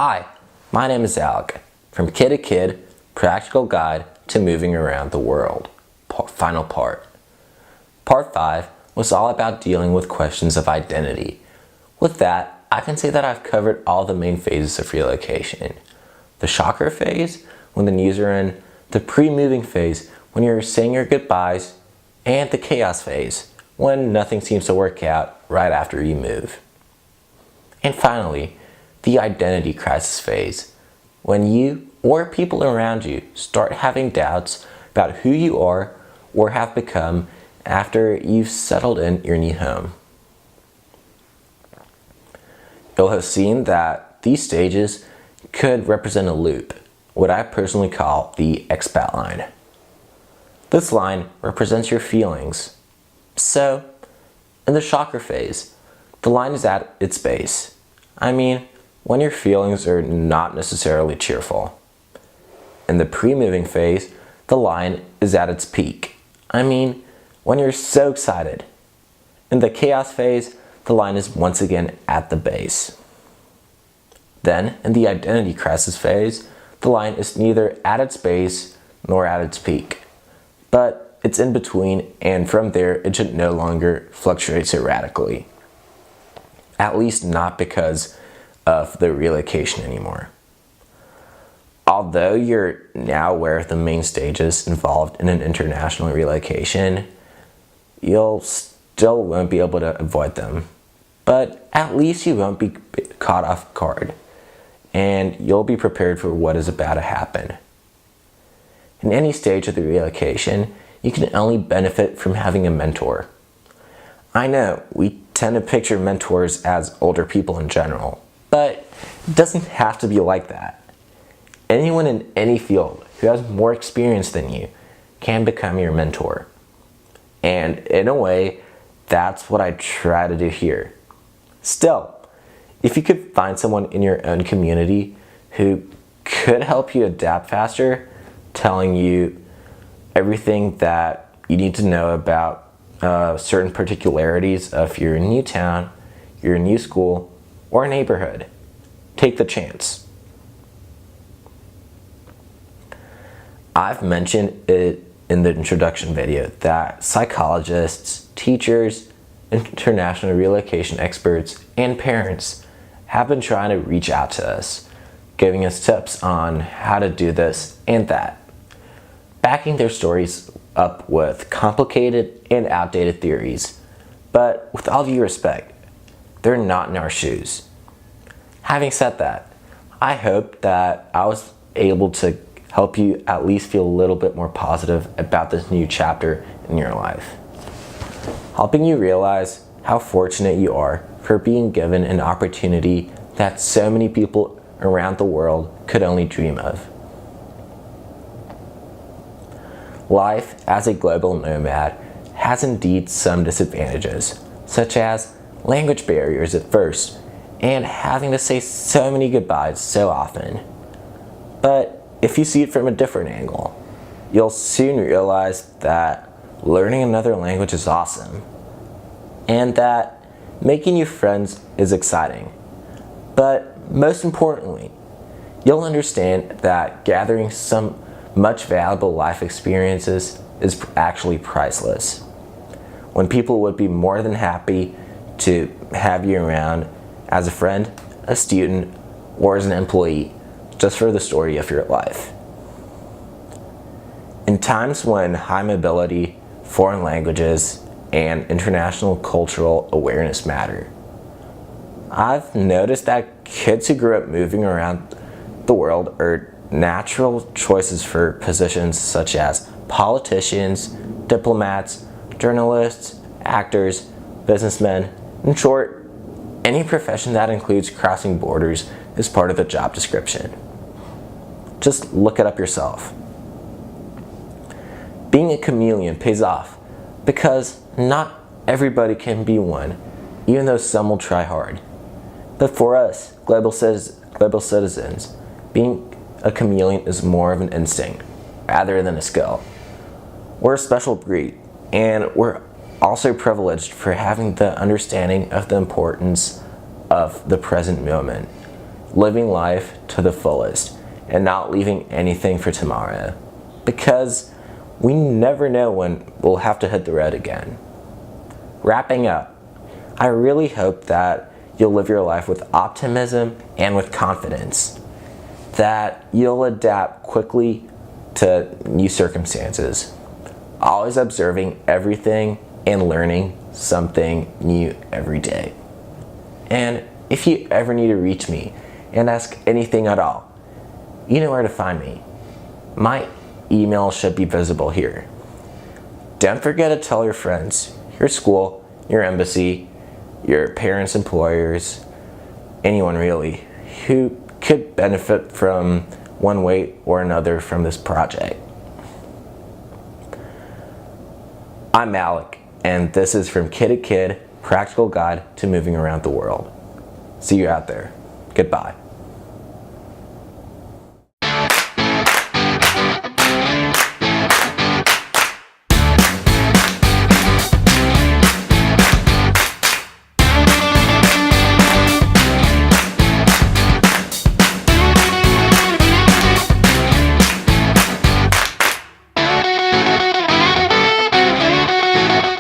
Hi, my name is Alec, from Kid to Kid, Practical Guide to Moving Around the World, final part. Part 5 was all about dealing with questions of identity. With that, I can say that I've covered all the main phases of relocation. The shocker phase, when the news are in, the pre-moving phase, when you're saying your goodbyes, and the chaos phase, when nothing seems to work out right after you move. And finally, the identity crisis phase, when you or people around you start having doubts about who you are or have become after you've settled in your new home. You'll have seen that these stages could represent a loop, what I personally call the expat line. This line represents your feelings. So, in the shocker phase, the line is at its base. I mean, when your feelings are not necessarily cheerful. In the pre-moving phase, the line is at its peak. I mean, when you're so excited. In the chaos phase, the line is once again at the base. Then, in the identity crisis phase, the line is neither at its base nor at its peak, but it's in between, and from there it should no longer fluctuate so radically. At least not because of the relocation anymore. Although you're now aware of the main stages involved in an international relocation, you'll still won't be able to avoid them. But at least you won't be caught off guard, and you'll be prepared for what is about to happen. In any stage of the relocation, you can only benefit from having a mentor. I know we tend to picture mentors as older people in general, but it doesn't have to be like that. Anyone in any field who has more experience than you can become your mentor. And in a way, that's what I try to do here. Still, if you could find someone in your own community who could help you adapt faster, telling you everything that you need to know about certain particularities of your new town, your new school, or neighborhood, take the chance. I've mentioned it in the introduction video that psychologists, teachers, international relocation experts, and parents have been trying to reach out to us, giving us tips on how to do this and that, backing their stories up with complicated and outdated theories. But with all due respect, they're not in our shoes. Having said that, I hope that I was able to help you at least feel a little bit more positive about this new chapter in your life. Helping you realize how fortunate you are for being given an opportunity that so many people around the world could only dream of. Life as a global nomad has indeed some disadvantages, such as language barriers at first, and having to say so many goodbyes so often. But if you see it from a different angle, you'll soon realize that learning another language is awesome, and that making new friends is exciting. But most importantly, you'll understand that gathering some much valuable life experiences is actually priceless, when people would be more than happy to have you around as a friend, a student, or as an employee, just for the story of your life. In times when high mobility, foreign languages, and international cultural awareness matter, I've noticed that kids who grew up moving around the world are natural choices for positions such as politicians, diplomats, journalists, actors, businessmen. In short, any profession that includes crossing borders is part of the job description. Just look it up yourself. Being a chameleon pays off because not everybody can be one, even though some will try hard. But for us, global citizens, being a chameleon is more of an instinct rather than a skill. We're a special breed, and we're also privileged for having the understanding of the importance of the present moment living life to the fullest and not leaving anything for tomorrow, because we never know when we'll have to hit the road again. Wrapping up, I really hope that you'll live your life with optimism and with confidence, that you'll adapt quickly to new circumstances, always observing everything and learning something new every day. And if you ever need to reach me and ask anything at all, you know where to find me. My email should be visible here. Don't forget to tell your friends, your school, your embassy, your parents, employers, anyone really, who could benefit from one way or another from this project. I'm Alec, and this is From Kid to Kid, Practical Guide to Moving Around the World. See you out there. Goodbye.